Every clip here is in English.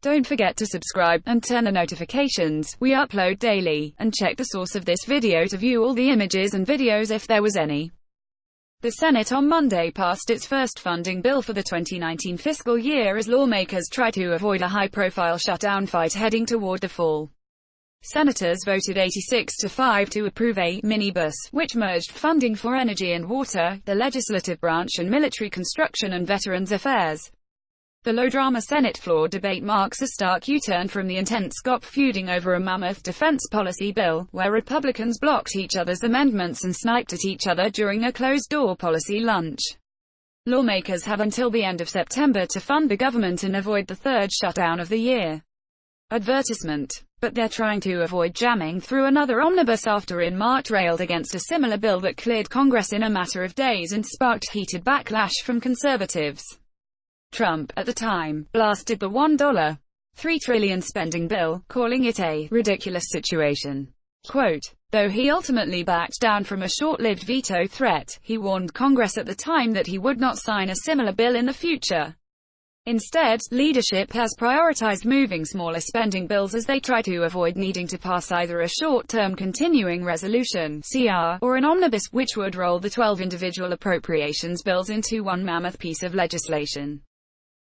Don't forget to subscribe and turn on notifications. We upload daily. And check the source of this video to view all the images and videos if there was any. The Senate on Monday passed its first funding bill for the 2019 fiscal year as lawmakers try to avoid a high-profile shutdown fight heading toward the fall. Senators voted 86-5 to approve a minibus, which merged funding for energy and water, the legislative branch and military construction and veterans affairs. The low-drama Senate floor debate marks a stark U-turn from the intense GOP feuding over a mammoth defense policy bill, where Republicans blocked each other's amendments and sniped at each other during a closed-door policy lunch. Lawmakers have until the end of September to fund the government and avoid the third shutdown of the year. Advertisement. But they're trying to avoid jamming through another omnibus after in March railed against a similar bill that cleared Congress in a matter of days and sparked heated backlash from conservatives. Trump, at the time, blasted the $1.3 trillion spending bill, calling it a ridiculous situation. Quote, though he ultimately backed down from a short-lived veto threat, he warned Congress at the time that he would not sign a similar bill in the future. Instead, leadership has prioritized moving smaller spending bills as they try to avoid needing to pass either a short-term continuing resolution (CR) or an omnibus, which would roll the 12 individual appropriations bills into one mammoth piece of legislation.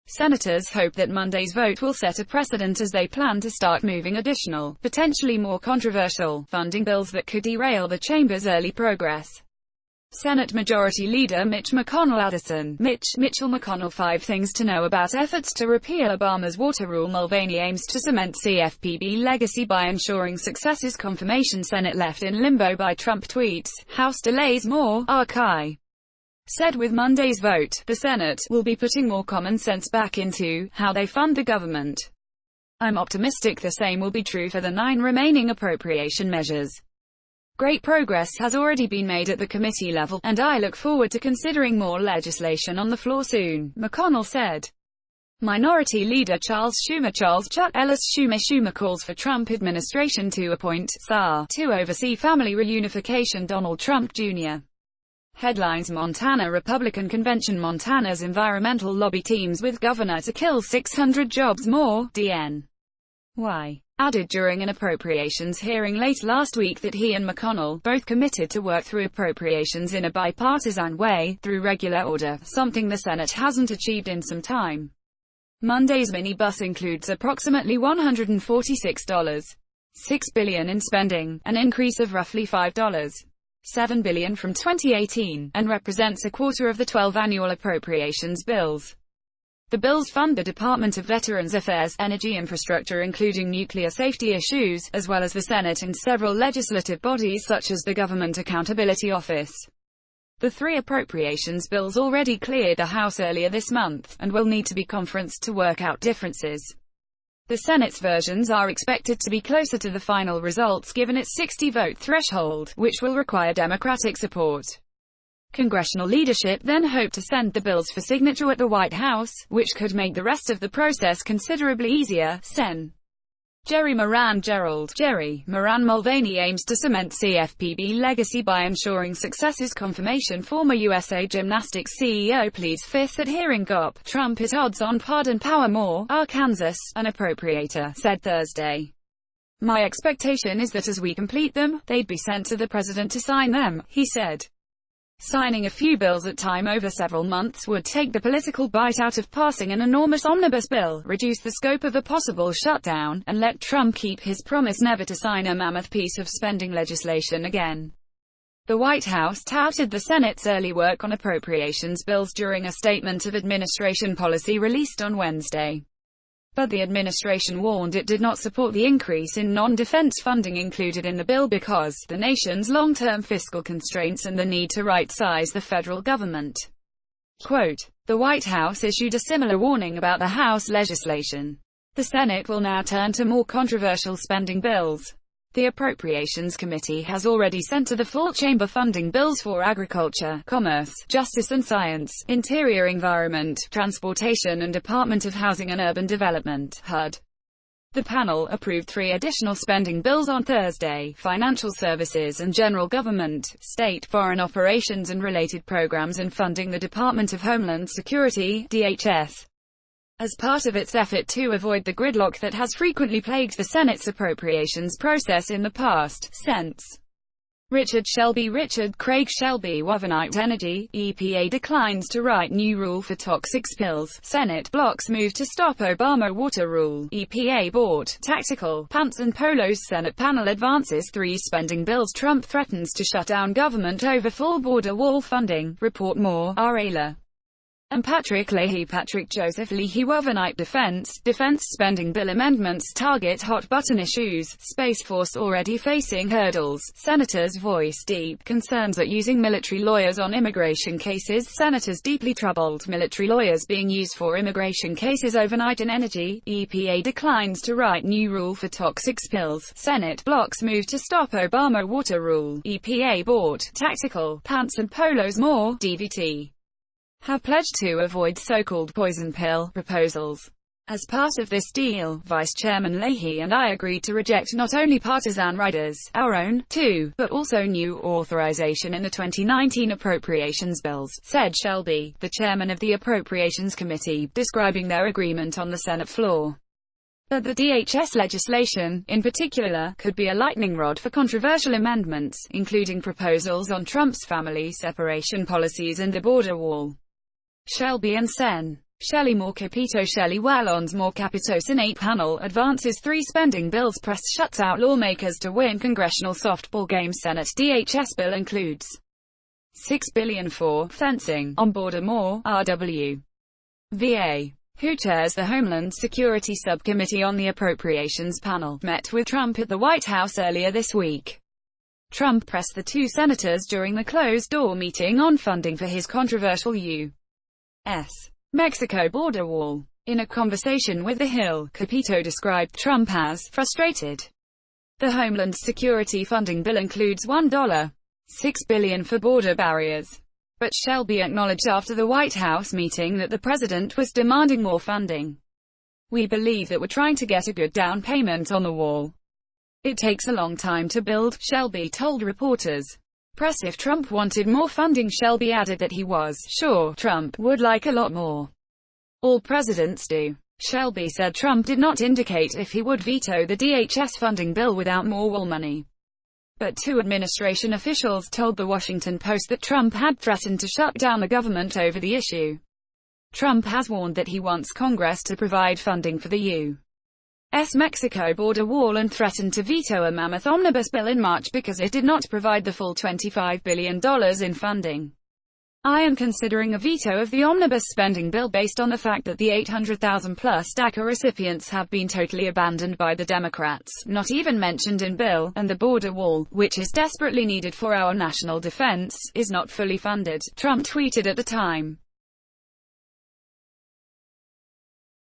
Senators hope that Monday's vote will set a precedent as they plan to start moving additional, potentially more controversial, funding bills that could derail the chamber's early progress. Senate Majority Leader Mitch McConnell Addison, Mitchell McConnell 5 things to know about efforts to repeal Obama's water rule. Mulvaney aims to cement CFPB legacy by ensuring successes. Confirmation. Senate left in limbo by Trump tweets. House delays more. Archive said with Monday's vote, the Senate will be putting more common sense back into how they fund the government. I'm optimistic the same will be true for the 9 remaining appropriation measures. Great progress has already been made at the committee level, and I look forward to considering more legislation on the floor soon, McConnell said. Minority Leader Charles Chuck Ellis Schumer calls for Trump administration to appoint SAR to oversee family reunification. Donald Trump Jr. Headlines. Montana Republican Convention. Montana's environmental lobby teams with governor to kill 600 jobs more. DNY added during an appropriations hearing late last week that he and McConnell both committed to work through appropriations in a bipartisan way, through regular order, something the Senate hasn't achieved in some time. Monday's minibus includes approximately $146.6 billion in spending, an increase of roughly $5.7 billion from 2018, and represents a quarter of the 12 annual appropriations bills. The bills fund the Department of Veterans Affairs, energy infrastructure including nuclear safety issues, as well as the Senate and several legislative bodies such as the Government Accountability Office. The 3 appropriations bills already cleared the House earlier this month, and will need to be conferenced to work out differences. The Senate's versions are expected to be closer to the final results given its 60-vote threshold, which will require Democratic support. Congressional leadership then hope to send the bills for signature at the White House, which could make the rest of the process considerably easier. Sen. Jerry Moran Mulvaney aims to cement CFPB legacy by ensuring successes. Confirmation. Former USA Gymnastics CEO pleads Fifth at hearing. GOP Trump at odds on pardon power. Moore, Arkansas, an appropriator, said Thursday. My expectation is that as we complete them, they'd be sent to the president to sign them, he said. Signing a few bills at a time over several months would take the political bite out of passing an enormous omnibus bill, reduce the scope of a possible shutdown, and let Trump keep his promise never to sign a mammoth piece of spending legislation again. The White House touted the Senate's early work on appropriations bills during a statement of administration policy released on Wednesday. But the administration warned it did not support the increase in non-defense funding included in the bill because the nation's long-term fiscal constraints and the need to right-size the federal government. Quote, the White House issued a similar warning about the House legislation. The Senate will now turn to more controversial spending bills. The Appropriations Committee has already sent to the full chamber funding bills for agriculture, commerce, justice and science, interior, environment, transportation and Department of Housing and Urban Development, HUD. The panel approved 3 additional spending bills on Thursday: financial services and general government, state, foreign operations and related programs, and funding the Department of Homeland Security, DHS. as part of its effort to avoid the gridlock that has frequently plagued the Senate's appropriations process in the past. Since Richard Craig Shelby Wavenite Energy, EPA declines to write new rule for toxic spills. Senate blocks move to stop Obama water rule. EPA bought tactical pants and polos. Senate panel advances 3 spending bills. Trump threatens to shut down government over full border wall funding. Report more. R. Ayler and Patrick Leahy. Patrick Joseph Leahy. Wavenite defense spending bill amendments target hot-button issues. Space Force already facing hurdles. Senators voice deep concerns at using military lawyers on immigration cases. Senators deeply troubled military lawyers being used for immigration cases overnight in energy. EPA declines to write new rule for toxic spills. Senate blocks move to stop Obama water rule. EPA bought tactical pants and polos. More. DVT have pledged to avoid so-called poison pill proposals. As part of this deal, Vice Chairman Leahy and I agreed to reject not only partisan riders, our own, too, but also new authorization in the 2019 appropriations bills, said Shelby, the chairman of the Appropriations Committee, describing their agreement on the Senate floor. But the DHS legislation, in particular, could be a lightning rod for controversial amendments, including proposals on Trump's family separation policies and the border wall. Shelby and Sen. Shelley Moore Capito. Shelley Wallons Moore Capito. Senate panel advances 3 spending bills. Press shuts out lawmakers to win congressional softball game. Senate DHS bill includes $6 billion for fencing on border. More. R.W. VA, who chairs the Homeland Security Subcommittee on the Appropriations Panel, met with Trump at the White House earlier this week. Trump pressed the 2 senators during the closed-door meeting on funding for his controversial U.S. Mexico border wall. In a conversation with The Hill, Capito described Trump as frustrated. The Homeland Security funding bill includes $1.6 billion for border barriers. But Shelby acknowledged after the White House meeting that the president was demanding more funding. We believe that we're trying to get a good down payment on the wall. It takes a long time to build, Shelby told reporters. Press if Trump wanted more funding. Shelby added that he was sure Trump would like a lot more. All presidents do. Shelby said Trump did not indicate if he would veto the DHS funding bill without more wall money. But 2 administration officials told The Washington Post that Trump had threatened to shut down the government over the issue. Trump has warned that he wants Congress to provide funding for the U.S. Mexico border wall and threatened to veto a mammoth omnibus bill in March because it did not provide the full $25 billion in funding. I am considering a veto of the omnibus spending bill based on the fact that the 800,000-plus DACA recipients have been totally abandoned by the Democrats, not even mentioned in bill, and the border wall, which is desperately needed for our national defense, is not fully funded, Trump tweeted at the time.